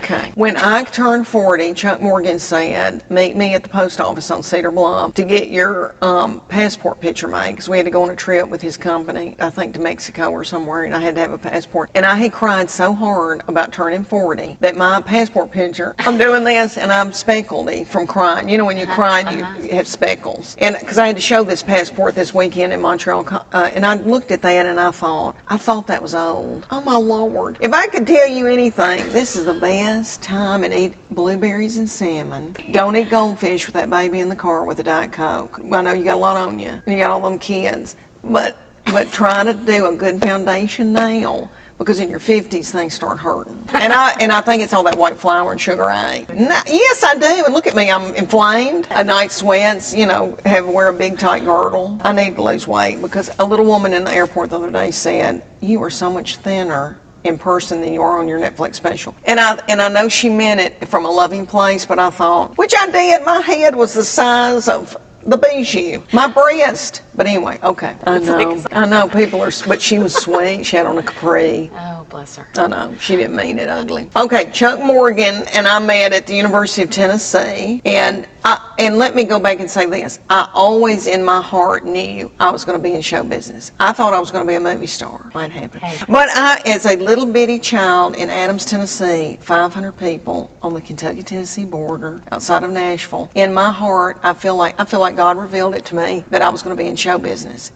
Okay. When I turned 40, Chuck Morgan said, meet me at the post office on Cedar Bluff to get your passport picture made, because we had to go on a trip with his company, I think to Mexico or somewhere, and I had to have a passport. And I had cried so hard about turning 40 that my passport picture, I'm doing this and I'm speckled from crying. You know, when you cry, you have speckles. And because I had to show this passport this weekend in Montreal, and I looked at that and I thought that was old. Oh my Lord. If I could tell you anything, this is the best time and eat blueberries and salmon. Don't eat goldfish with that baby in the car with a Diet Coke. I know you got a lot on you, and you got all them kids, but try to do a good foundation now, because in your 50s things start hurting. And I think it's all that white flour and sugar egg. Yes, I do. And look at me, I'm inflamed. A night sweats, you know, wear a big tight girdle. I need to lose weight, because a little woman in the airport the other day said, you are so much thinner in person than you are on your Netflix special. And I know she meant it from a loving place, but I thought, which I did, my head was the size of the bijou, my breast. But anyway, okay. I know people are, but she was sweet. She had on a capri. Oh, bless her. I know, she didn't mean it ugly. Okay, Chuck Morgan and I met at the University of Tennessee, and let me go back and say this. I always in my heart knew I was going to be in show business. I thought I was going to be a movie star. Might happen. Hey. But as a little bitty child in Adams, Tennessee, 500 people on the Kentucky-Tennessee border outside of Nashville, in my heart, I feel like God revealed it to me that I was going to be in show business.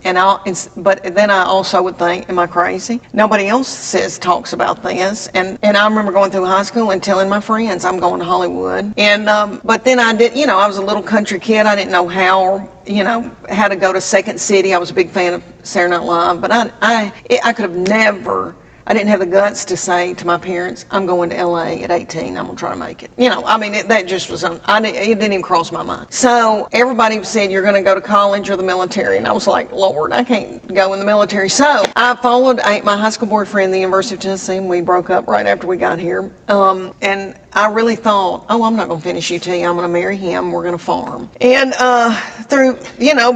But then I also would think, am I crazy? Nobody else talks about this. And I remember going through high school and telling my friends I'm going to Hollywood. And but then I did, you know, I was a little country kid. I didn't know how to go to Second City. I was a big fan of Saturday Night Live, but I could have never. I didn't have the guts to say to my parents, I'm going to LA at 18, I'm going to try to make it. You know, I mean, that just was, it didn't even cross my mind. So everybody said, you're going to go to college or the military. And I was like, Lord, I can't go in the military. So I followed my high school boyfriend at the University of Tennessee, and we broke up right after we got here. And I really thought, I'm not going to finish UT. I'm going to marry him. We're going to farm. And through,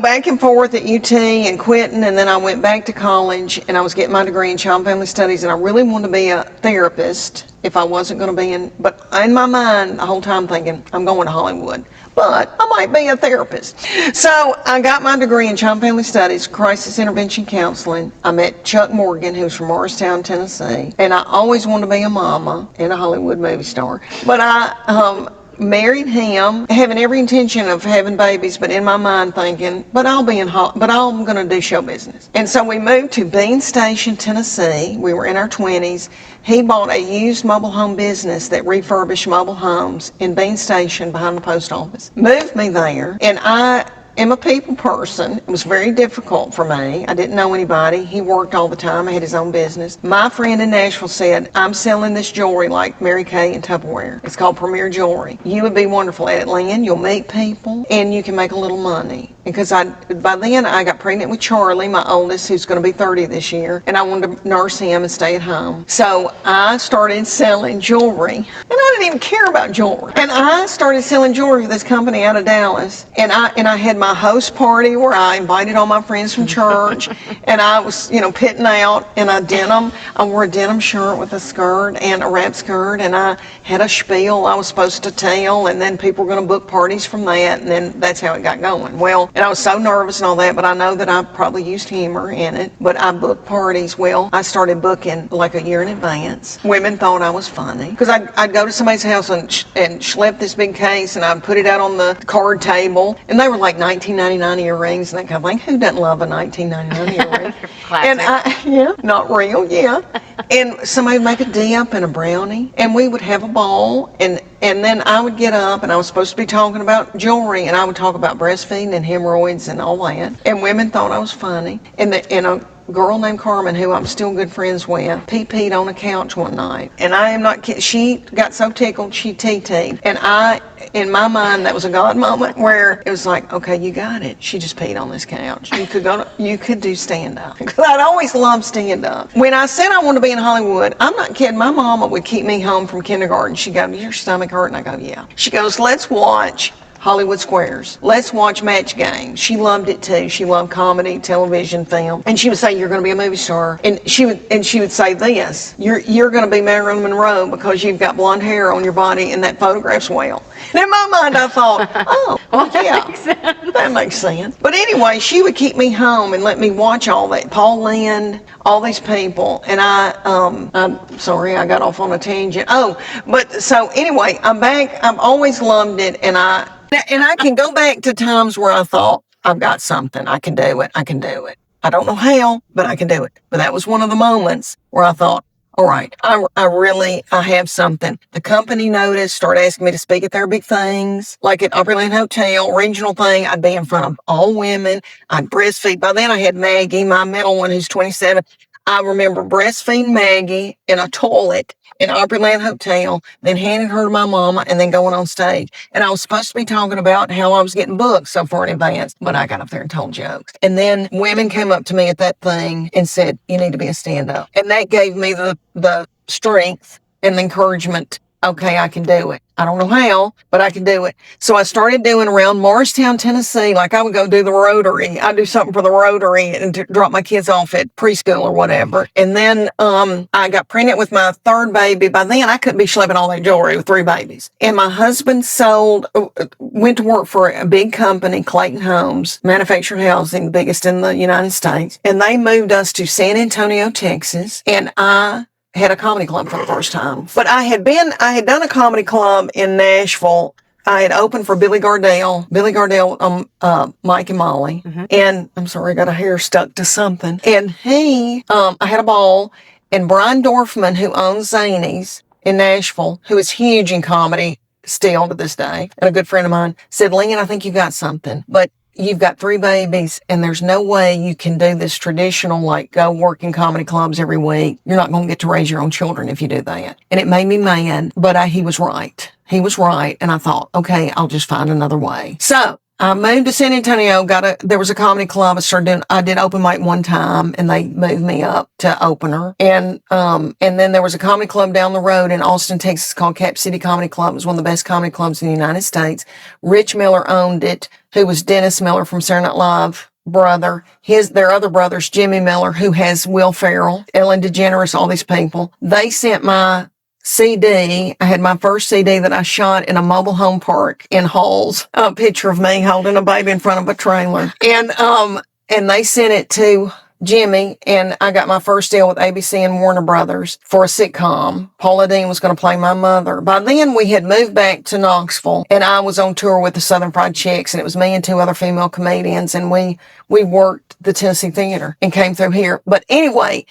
back and forth at UT and quitting, and then I went back to college, and I was getting my degree in child and family studies, and I really wanted to be a therapist if I wasn't going to be but in my mind the whole time thinking, I'm going to Hollywood, but I might be a therapist. So I got my degree in child and family studies, crisis intervention counseling. I met Chuck Morgan, who's from Morristown, Tennessee, and I always wanted to be a mama and a Hollywood movie star. But I married him, having every intention of having babies, but in my mind thinking, but I'm going to do show business. And so we moved to Bean Station, Tennessee. We were in our 20s. He bought a used mobile home business that refurbished mobile homes in Bean Station behind the post office. Moved me there, and I am a people person. It was very difficult for me. I didn't know anybody. He worked all the time. I had his own business. My friend in Nashville said, I'm selling this jewelry like Mary Kay and Tupperware. It's called Premier Jewelry. You would be wonderful at it, Leanne. You'll meet people and you can make a little money. Because by then I got pregnant with Charlie, my oldest, who's going to be 30 this year, and I wanted to nurse him and stay at home. So I started selling jewelry, and I didn't even care about jewelry. And I started selling jewelry for this company out of Dallas, and I had my host party where I invited all my friends from church, and I was, pitting out in a denim. I wore a denim shirt with a skirt and a wrap skirt, and I had a spiel I was supposed to tell, and then people were going to book parties from that, and then that's how it got going. Well, and I was so nervous and all that, but I know that I probably used humor in it, but I booked parties. Well, I started booking like a year in advance. Women thought I was funny, because I'd go to somebody's house and schlep this big case, and I'd put it out on the card table, and they were like 1999 earrings and that kind of thing. Who doesn't love a 1999 earring? And not real, and somebody would make a dip and a brownie, and we would have a ball, and then I would get up, and I was supposed to be talking about jewelry, and I would talk about breastfeeding and hemorrhoids and all that, and women thought I was funny, and a girl named Carmen, who I'm still good friends with, pee-peed on a couch one night, and I am not kidding. She got so tickled, she tee-teed, and in my mind, that was a God moment where it was like, okay, you got it. She just peed on this couch. You could do stand-up. Because I'd always loved stand-up. When I said I wanted to be in Hollywood, I'm not kidding. My mama would keep me home from kindergarten. She'd go, does your stomach hurt? And I go, yeah. She goes, let's watch Hollywood Squares. Let's watch Match Game. She loved it too. She loved comedy, television, film. And she would say, you're going to be a movie star. And she would say this, you're going to be Marilyn Monroe because you've got blonde hair on your body and that photograph's well. And in my mind, I thought, oh, well, yeah, that makes sense. But anyway, she would keep me home and let me watch all that. Paul Lynde, all these people. And I'm sorry, I got off on a tangent. Oh, but so anyway, I'm back. I've always loved it. And I can go back to times where I thought, I've got something. I can do it. I can do it. I don't know how, but I can do it. But that was one of the moments where I thought, all right, I have something. The company noticed, started asking me to speak at their big things, like at Opryland Hotel, regional thing. I'd be in front of all women. I'd breastfeed. By then I had Maggie, my middle one, who's 27. I remember breastfeeding Maggie in a toilet in Opryland Hotel, then handing her to my mama and then going on stage. And I was supposed to be talking about how I was getting booked so far in advance, but I got up there and told jokes. And then women came up to me at that thing and said, you need to be a stand-up. And that gave me the strength and the encouragement. Okay, I can do it. I don't know how, but I can do it. So I started doing around Morristown, Tennessee. Like I would go do the Rotary. I'd do something for the Rotary and to drop my kids off at preschool or whatever. And then I got pregnant with my third baby. By then I couldn't be schlepping all that jewelry with 3 babies. And my husband went to work for a big company, Clayton Homes, manufactured housing, biggest in the United States. And they moved us to San Antonio, Texas. And I had a comedy club for the first time. But I had done a comedy club in Nashville. I had opened for Billy Gardell, Mike and Molly. Mm-hmm. And I'm sorry, I got a hair stuck to something. And I had a ball, and Brian Dorfman, who owns Zanies in Nashville, who is huge in comedy still to this day, and a good friend of mine, said, Leanne, I think you got something. But you've got 3 babies and there's no way you can do this traditional, like go work in comedy clubs every week. You're not going to get to raise your own children if you do that. And it made me mad, but he was right. He was right. And I thought, okay, I'll just find another way. So I moved to San Antonio, there was a comedy club. I did open mic one time and they moved me up to opener. And then there was a comedy club down the road in Austin, Texas called Cap City Comedy Club. It was one of the best comedy clubs in the United States. Rich Miller owned it, who was Dennis Miller from Saturday Night Live brother. Their other brothers, Jimmy Miller, who has Will Ferrell, Ellen DeGeneres, all these people. They sent my CD. I had my first CD that I shot in a mobile home park in Halls. A picture of me holding a baby in front of a trailer. And they sent it to Jimmy, and I got my first deal with ABC and Warner Brothers for a sitcom. Paula Deen was going to play my mother. By then, we had moved back to Knoxville, and I was on tour with the Southern Fried Chicks, and it was me and 2 other female comedians, and we worked the Tennessee Theater and came through here. But anyway,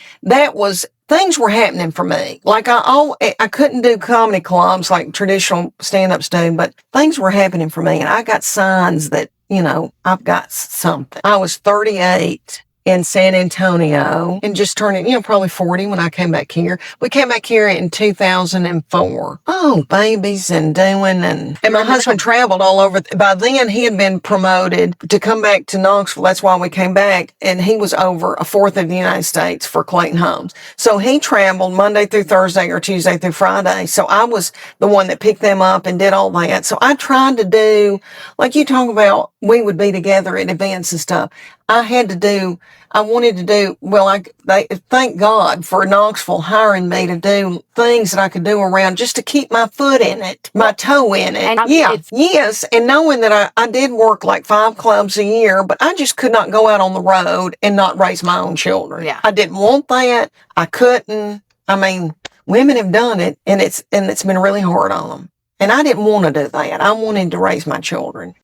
things were happening for me. Like I couldn't do comedy clubs like traditional stand-ups do, but things were happening for me, and I got signs that, I've got something. I was 38 in San Antonio and just turning, probably 40 when I came back here. We came back here in 2004. Oh, babies and and my husband traveled all over. By then he had been promoted to come back to Knoxville. That's why we came back. And he was over a fourth of the United States for Clayton Homes. So he traveled Monday through Thursday or Tuesday through Friday. So I was the one that picked them up and did all that. So I tried to do, like you talk about, we would be together at events and stuff. I wanted to do, thank God for Knoxville hiring me to do things that I could do around just to keep my foot in it, my toe in it. Yes. And knowing that I did work like 5 clubs a year, but I just could not go out on the road and not raise my own children. Yeah. I didn't want that. I couldn't. I mean, women have done it and it's been really hard on them. And I didn't want to do that. I wanted to raise my children.